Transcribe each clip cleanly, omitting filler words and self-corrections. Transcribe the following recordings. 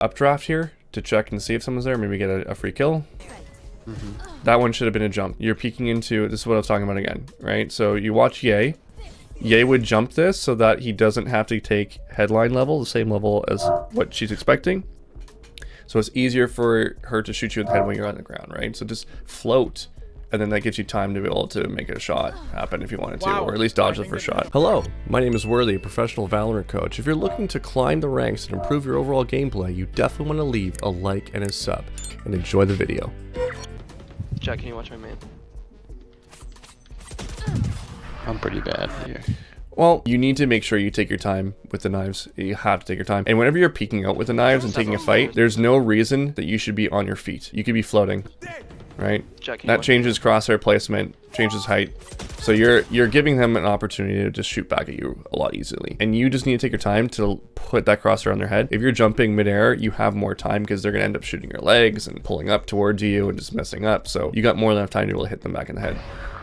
updraft here to check and see if someone's there, maybe get a free kill. That one should have been a jump. You're peeking into, this is what I was talking about again, right? So you watch Ye. Ye would jump this so that he doesn't have to take headline level, the same level as what she's expecting. So it's easier for her to shoot you in the head when you're on the ground, right? So just float, and then that gives you time to be able to make a shot happen if you wanted to, or at least dodge the first shot. Hello, my name is Worthy, a professional Valorant coach. If you're looking to climb the ranks and improve your overall gameplay, you definitely want to leave a like and a sub, and enjoy the video. Jack, can you watch my main? I'm pretty bad here. Well, you need to make sure you take your time with the knives. You have to take your time. And whenever you're peeking out with the knives and taking a fight, there's no reason that you should be on your feet. You could be floating, right? Jack, that changes crosshair placement, changes height. So you're giving them an opportunity to just shoot back at you a lot easily. And you just need to take your time to put that crosshair on their head. If you're jumping midair, you have more time because they're going to end up shooting your legs and pulling up towards you and just messing up. So you got more than enough time to be able to hit them back in the head.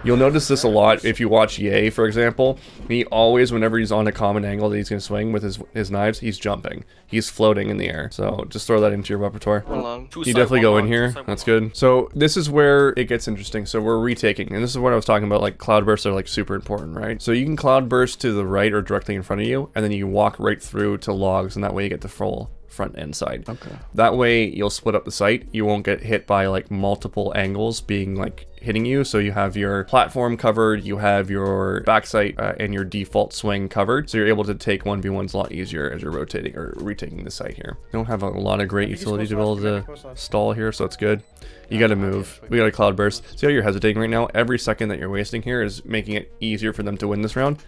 You'll notice this a lot if you watch Ye, for example. He always, whenever he's on a common angle that he's going to swing with his knives, he's jumping. He's floating in the air. So just throw that into your repertoire. You definitely go in here. That's good. So this is where it gets interesting. So we're retaking. And this is what I was talking about, like cloud bursts are like super important, right? So you can cloud burst to the right or directly in front of you, and then you walk right through to logs, and that way you get the full front and side. Okay. That way you'll split up the site. You won't get hit by like multiple angles being like hitting you. So you have your platform covered, you have your backside and your default swing covered. So you're able to take 1v1s a lot easier as you're rotating or retaking the site here. You don't have a lot of great utility to be able to stall here, so it's good. You got to move. We got a cloud burst. See how you're hesitating right now? Every second that you're wasting here is making it easier for them to win this round.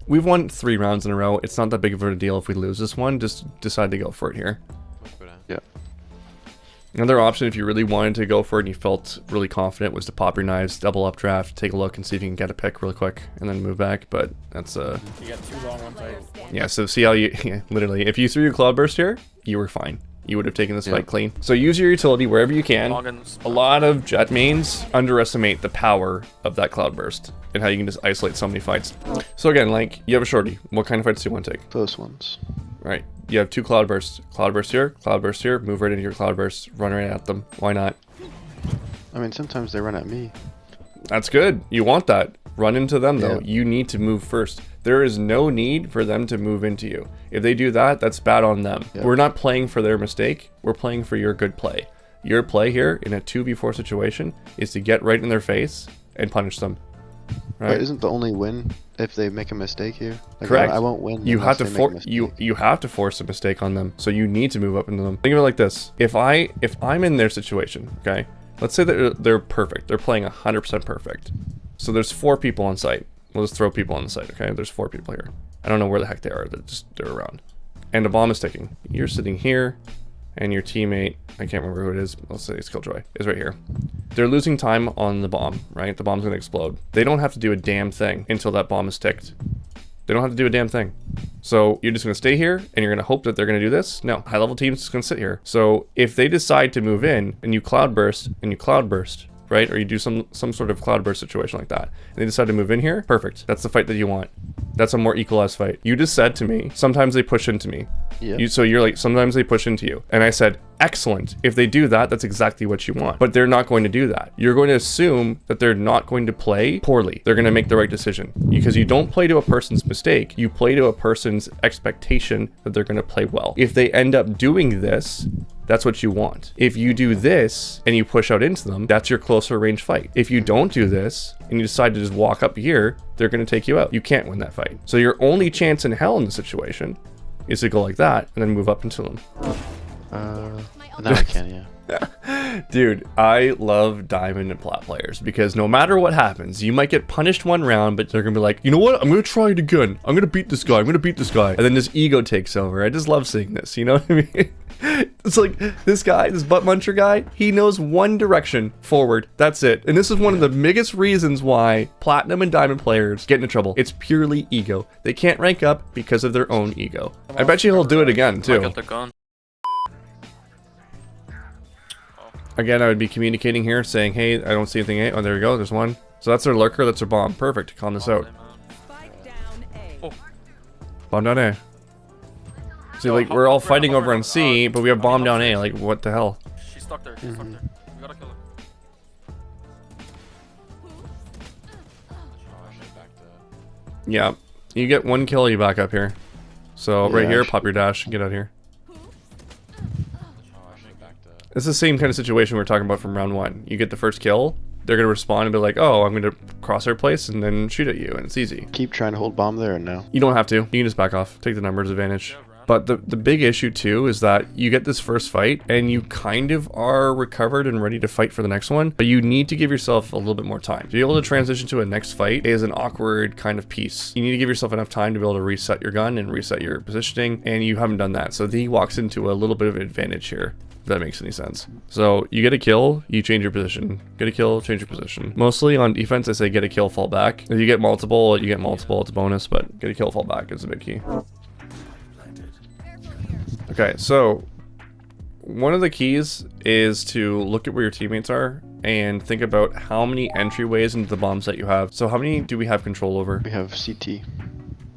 We've won 3 rounds in a row. It's not that big of a deal if we lose this one. Just decide to go for it here. Yeah. Another option, if you really wanted to go for it and you felt really confident, was to pop your knives, double updraft, take a look and see if you can get a pick really quick and then move back. But that's You got 2 long ones. yeah, so see how you literally, if you threw your cloud burst here, you were fine. You would have taken this fight clean. So use your utility wherever you can. A lot of Jett Mains underestimate the power of that cloud burst and how you can just isolate so many fights. So again, like, you have a shorty. What kind of fights do you want to take? Close ones. Right. You have 2 cloud bursts. Cloud burst here, move right into your cloud burst, run right at them. Why not? I mean, sometimes they run at me. That's good. You want that. Run into them though. Yeah. You need to move first. There is no need for them to move into you. If they do that, that's bad on them. Yeah. We're not playing for their mistake. We're playing for your good play. Your play here in a 2v4 situation is to get right in their face and punish them. Right? But isn't the only win if they make a mistake here? Like, Correct. I won't win. You have unless to they make a mistake. you have to force a mistake on them. So you need to move up into them. Think of it like this. If I'm in their situation, okay? Let's say that they're perfect. They're playing 100% perfect. So there's 4 people on site. We'll just throw people on the site, okay? There's 4 people here. I don't know where the heck they are. They're around. And a bomb is ticking. You're sitting here, and your teammate, I can't remember who it is. Let's say it's Killjoy, is right here. They're losing time on the bomb, right? The bomb's gonna explode. They don't have to do a damn thing until that bomb is ticked. They don't have to do a damn thing. So you're just gonna stay here, and you're gonna hope that they're gonna do this? No, high level teams just gonna sit here. So if they decide to move in, and you cloud burst, right? Or you do some sort of cloud burst situation like that, and they decide to move in here, perfect. That's the fight that you want. That's a more equalized fight. You just said to me, sometimes they push into me. Yeah. So you're like, sometimes they push into you. And I said, excellent. If they do that, that's exactly what you want. But they're not going to do that. You're going to assume that they're not going to play poorly. They're going to make the right decision. Because you don't play to a person's mistake. You play to a person's expectation that they're going to play well. If they end up doing this, that's what you want. If you do this and you push out into them, that's your closer range fight. If you don't do this and you decide to just walk up here, they're going to take you out. You can't win that fight. So your only chance in hell in the situation is to go like that and then move up into them. Now I can, yeah. Dude, I love diamond and plat players because no matter what happens, you might get punished one round, but they're gonna be like, you know what? I'm gonna try it again. I'm gonna beat this guy. And then this ego takes over. I just love seeing this. You know what I mean? It's like this guy, this butt muncher guy, he knows one direction forward. That's it. And this is one of the biggest reasons why platinum and diamond players get into trouble. It's purely ego. They can't rank up because of their own ego. I bet you he'll do it again too. Again, I would be communicating here saying, hey, I don't see anything. Oh, there we go. There's one. So that's their lurker. That's their bomb. Perfect. Calm this out. Bomb down A. So like we're all fighting over on C, but we have bomb down A. Like what the hell? She's stuck there. She's stuck there. We gotta kill her. Yeah, you get 1 kill, you back up here. So right here, pop your dash and get out here. It's the same kind of situation we were talking about from round 1. You get the first kill, they're gonna respond and be like, oh, I'm gonna cross their place and then shoot at you, and it's easy. Keep trying to hold bomb there now. You don't have to. You can just back off. Take the numbers advantage. But the big issue too is that you get this first fight and you kind of are recovered and ready to fight for the next one, but you need to give yourself a little bit more time. To be able to transition to a next fight is an awkward kind of piece. You need to give yourself enough time to be able to reset your gun and reset your positioning, and you haven't done that. So he walks into a little bit of an advantage here, if that makes any sense. So you get a kill, you change your position. Get a kill, change your position. Mostly on defense, I say get a kill, fall back. If you get multiple, it's a bonus, but get a kill, fall back is a big key. Okay, so one of the keys is to look at where your teammates are and think about how many entryways into the bomb site you have. So how many do we have control over? We have CT.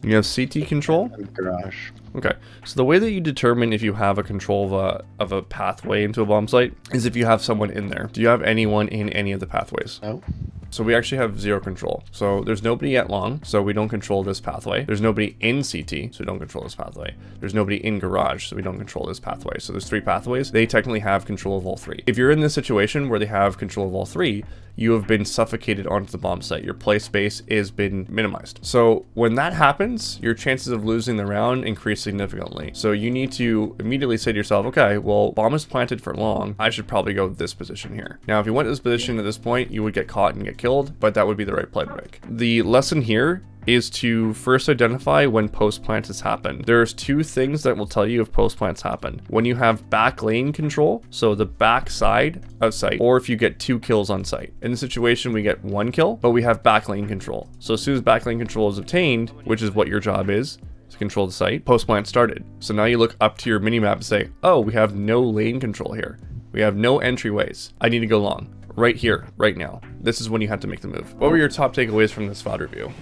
You have CT control? And garage. Okay, so the way that you determine if you have a control of a pathway into a bomb site is if you have someone in there. Do you have anyone in any of the pathways? No. So we actually have 0 control. So there's nobody at long, so we don't control this pathway. There's nobody in CT, so we don't control this pathway. There's nobody in garage, so we don't control this pathway. So there's 3 pathways. They technically have control of all 3. If you're in this situation where they have control of all 3, you have been suffocated onto the bomb site. Your play space has been minimized. So when that happens, your chances of losing the round increase significantly. So you need to immediately say to yourself, okay, well, bomb is planted for long. I should probably go this position here. Now, if you went to this position at this point, you would get caught and get killed, but that would be the right play to make. The lesson here is to first identify when post plants has happened. There's 2 things that will tell you if post plants happen. When you have back lane control, so the back side of site, or if you get 2 kills on site. In this situation, we get 1 kill, but we have back lane control. So as soon as back lane control is obtained, which is what your job is, to control the site, post plant started. So now you look up to your minimap and say, oh, we have no lane control here. We have no entryways. I need to go long. Right here, right now. This is when you have to make the move. What were your top takeaways from this VOD review?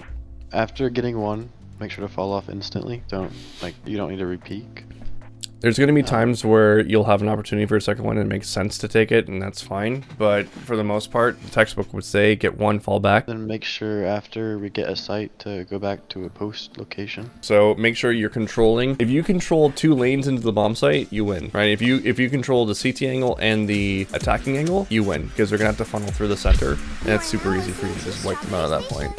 After getting 1, make sure to fall off instantly. You don't need to repeat. There's going to be times where you'll have an opportunity for a second one and it makes sense to take it, and that's fine. But for the most part, the textbook would say get 1, fall back. Then make sure after we get a site to go back to a post location. So make sure you're controlling. If you control 2 lanes into the bomb site, you win, right? If you control the CT angle and the attacking angle, you win, because they're going to have to funnel through the center, and it's super easy for you to just wipe them out at that point.